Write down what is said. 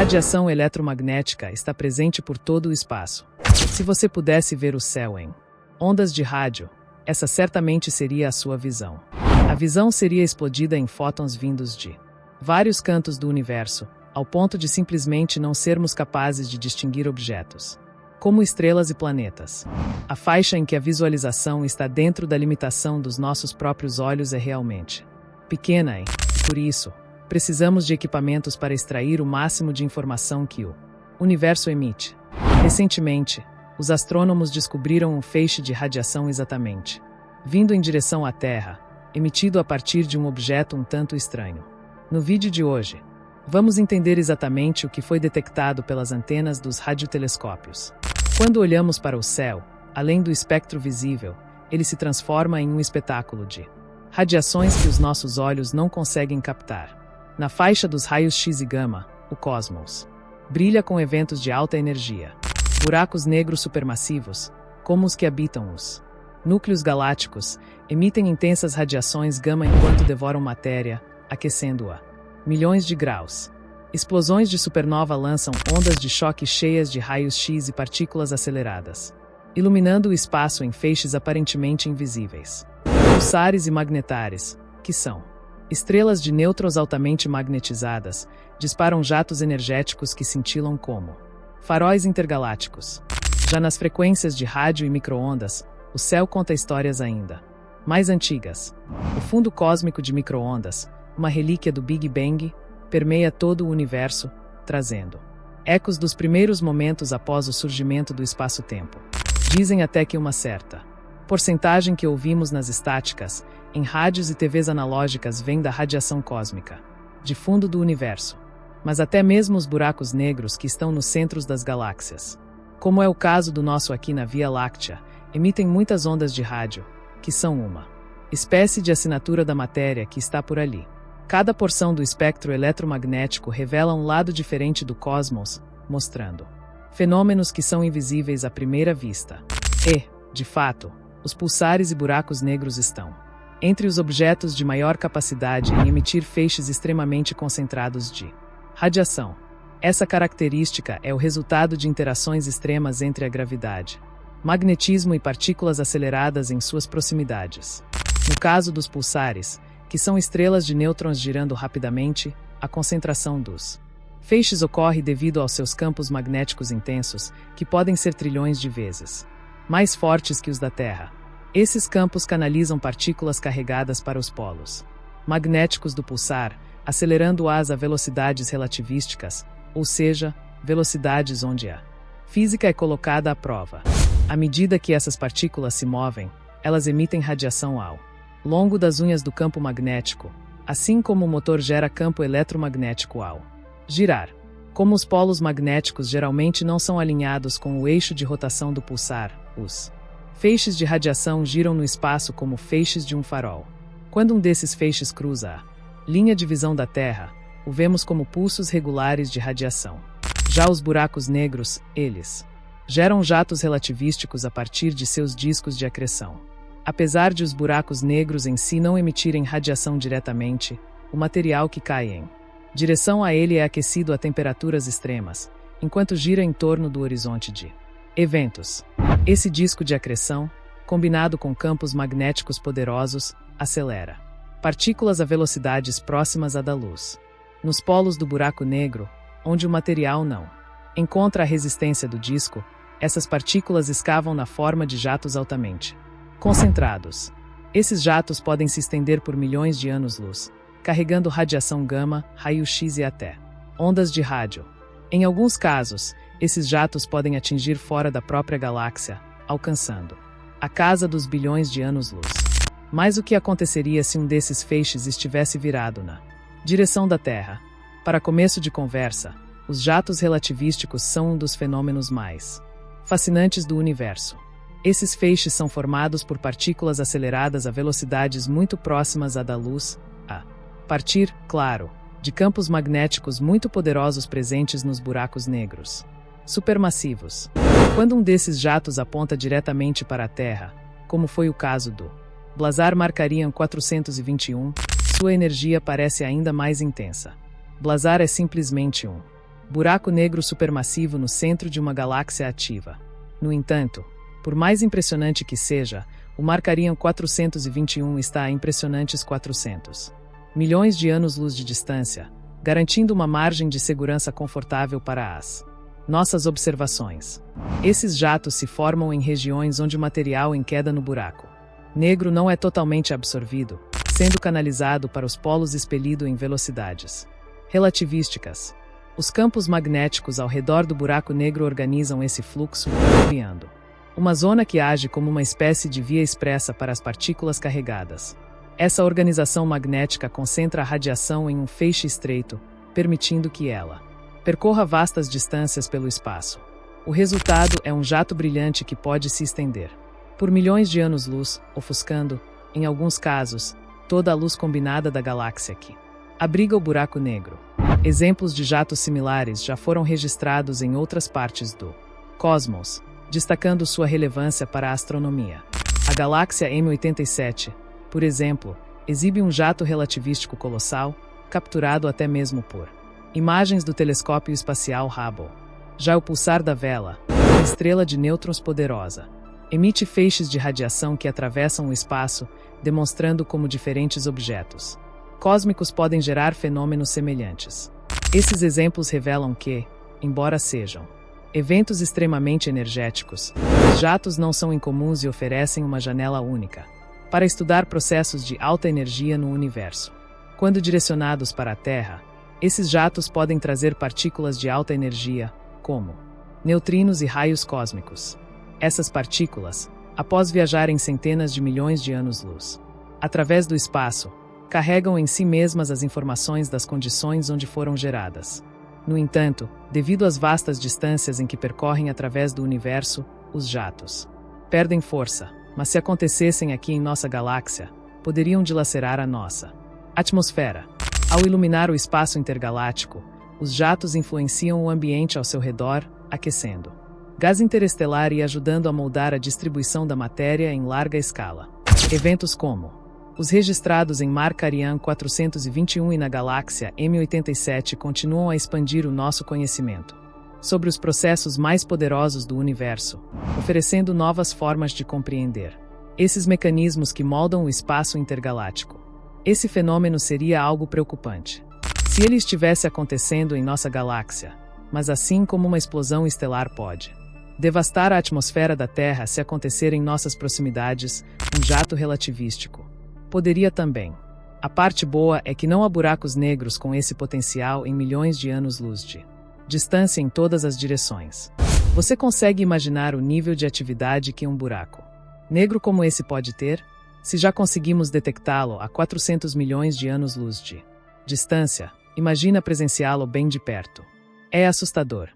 radiação eletromagnética está presente por todo o espaço. Se você pudesse ver o céu em ondas de rádio, essa certamente seria a sua visão. A visão seria explodida em fótons vindos de vários cantos do universo, ao ponto de simplesmente não sermos capazes de distinguir objetos, como estrelas e planetas. A faixa em que a visualização está dentro da limitação dos nossos próprios olhos é realmente pequena e, por isso, precisamos de equipamentos para extrair o máximo de informação que o universo emite. Recentemente, os astrônomos descobriram um feixe de radiação exatamente vindo em direção à Terra, emitido a partir de um objeto um tanto estranho. No vídeo de hoje, vamos entender exatamente o que foi detectado pelas antenas dos radiotelescópios. Quando olhamos para o céu, além do espectro visível, ele se transforma em um espetáculo de radiações que os nossos olhos não conseguem captar. Na faixa dos raios X e gama, o cosmos brilha com eventos de alta energia. Buracos negros supermassivos, como os que habitam os núcleos galácticos, emitem intensas radiações gama enquanto devoram matéria, aquecendo-a milhões de graus. Explosões de supernova lançam ondas de choque cheias de raios X e partículas aceleradas, iluminando o espaço em feixes aparentemente invisíveis. Pulsares e magnetares, que são estrelas de nêutrons altamente magnetizadas, disparam jatos energéticos que cintilam como faróis intergalácticos. Já nas frequências de rádio e micro-ondas, o céu conta histórias ainda mais antigas. O fundo cósmico de micro-ondas, uma relíquia do Big Bang, permeia todo o universo, trazendo ecos dos primeiros momentos após o surgimento do espaço-tempo. Dizem até que uma certa porcentagem que ouvimos nas estáticas, em rádios e TVs analógicas vem da radiação cósmica, de fundo do universo. Mas até mesmo os buracos negros que estão nos centros das galáxias, como é o caso do nosso aqui na Via Láctea, emitem muitas ondas de rádio, que são uma espécie de assinatura da matéria que está por ali. Cada porção do espectro eletromagnético revela um lado diferente do cosmos, mostrando fenômenos que são invisíveis à primeira vista. E, de fato, os pulsares e buracos negros estão entre os objetos de maior capacidade em emitir feixes extremamente concentrados de radiação. Essa característica é o resultado de interações extremas entre a gravidade, magnetismo e partículas aceleradas em suas proximidades. No caso dos pulsares, que são estrelas de nêutrons girando rapidamente, a concentração dos feixes ocorre devido aos seus campos magnéticos intensos, que podem ser trilhões de vezes mais fortes que os da Terra. Esses campos canalizam partículas carregadas para os polos magnéticos do pulsar, acelerando-as a velocidades relativísticas, ou seja, velocidades onde a física é colocada à prova. À medida que essas partículas se movem, elas emitem radiação ao longo das unhas do campo magnético, assim como o motor gera campo eletromagnético ao girar. Como os polos magnéticos geralmente não são alinhados com o eixo de rotação do pulsar, os feixes de radiação giram no espaço como feixes de um farol. Quando um desses feixes cruza a linha de visão da Terra, o vemos como pulsos regulares de radiação. Já os buracos negros, eles geram jatos relativísticos a partir de seus discos de acreção. Apesar de os buracos negros em si não emitirem radiação diretamente, o material que cai em direção a ele é aquecido a temperaturas extremas, enquanto gira em torno do horizonte de eventos. Esse disco de acreção, combinado com campos magnéticos poderosos, acelera partículas a velocidades próximas à da luz. Nos polos do buraco negro, onde o material não encontra a resistência do disco, essas partículas escavam na forma de jatos altamente concentrados. Esses jatos podem se estender por milhões de anos-luz, carregando radiação gama, raio-x e até ondas de rádio. Em alguns casos, esses jatos podem atingir fora da própria galáxia, alcançando a casa dos bilhões de anos-luz. Mas o que aconteceria se um desses feixes estivesse virado na direção da Terra? Para começo de conversa, os jatos relativísticos são um dos fenômenos mais fascinantes do universo. Esses feixes são formados por partículas aceleradas a velocidades muito próximas à da luz, a partir, claro, de campos magnéticos muito poderosos presentes nos buracos negros supermassivos. Quando um desses jatos aponta diretamente para a Terra, como foi o caso do Blazar Markarian 421, sua energia parece ainda mais intensa. Blazar é simplesmente um buraco negro supermassivo no centro de uma galáxia ativa. No entanto, por mais impressionante que seja, o Markarian 421 está a impressionantes 400 milhões de anos-luz de distância, garantindo uma margem de segurança confortável para as nossas observações. Esses jatos se formam em regiões onde o material em queda no buraco negro não é totalmente absorvido, sendo canalizado para os polos expelido em velocidades relativísticas. Os campos magnéticos ao redor do buraco negro organizam esse fluxo, criando uma zona que age como uma espécie de via expressa para as partículas carregadas. Essa organização magnética concentra a radiação em um feixe estreito, permitindo que ela percorra vastas distâncias pelo espaço. O resultado é um jato brilhante que pode se estender por milhões de anos-luz, ofuscando, em alguns casos, toda a luz combinada da galáxia que abriga o buraco negro. Exemplos de jatos similares já foram registrados em outras partes do cosmos, destacando sua relevância para a astronomia. A galáxia M87, por exemplo, exibe um jato relativístico colossal, capturado até mesmo por imagens do telescópio espacial Hubble. Já o pulsar da Vela, uma estrela de nêutrons poderosa, emite feixes de radiação que atravessam o espaço, demonstrando como diferentes objetos cósmicos podem gerar fenômenos semelhantes. Esses exemplos revelam que, embora sejam eventos extremamente energéticos, os jatos não são incomuns e oferecem uma janela única para estudar processos de alta energia no universo. Quando direcionados para a Terra, esses jatos podem trazer partículas de alta energia, como neutrinos e raios cósmicos. Essas partículas, após viajarem centenas de milhões de anos-luz através do espaço, carregam em si mesmas as informações das condições onde foram geradas. No entanto, devido às vastas distâncias em que percorrem através do universo, os jatos perdem força, mas se acontecessem aqui em nossa galáxia, poderiam dilacerar a nossa atmosfera. Ao iluminar o espaço intergaláctico, os jatos influenciam o ambiente ao seu redor, aquecendo gás interestelar e ajudando a moldar a distribuição da matéria em larga escala. Eventos como os registrados em Markarian 421 e na galáxia M87 continuam a expandir o nosso conhecimento sobre os processos mais poderosos do universo, oferecendo novas formas de compreender esses mecanismos que moldam o espaço intergaláctico. Esse fenômeno seria algo preocupante se ele estivesse acontecendo em nossa galáxia, mas assim como uma explosão estelar pode devastar a atmosfera da Terra se acontecer em nossas proximidades, um jato relativístico poderia também. A parte boa é que não há buracos negros com esse potencial em milhões de anos-luz de distância em todas as direções. Você consegue imaginar o nível de atividade que um buraco negro como esse pode ter? Se já conseguimos detectá-lo a 400 milhões de anos-luz de distância, imagina presenciá-lo bem de perto. É assustador.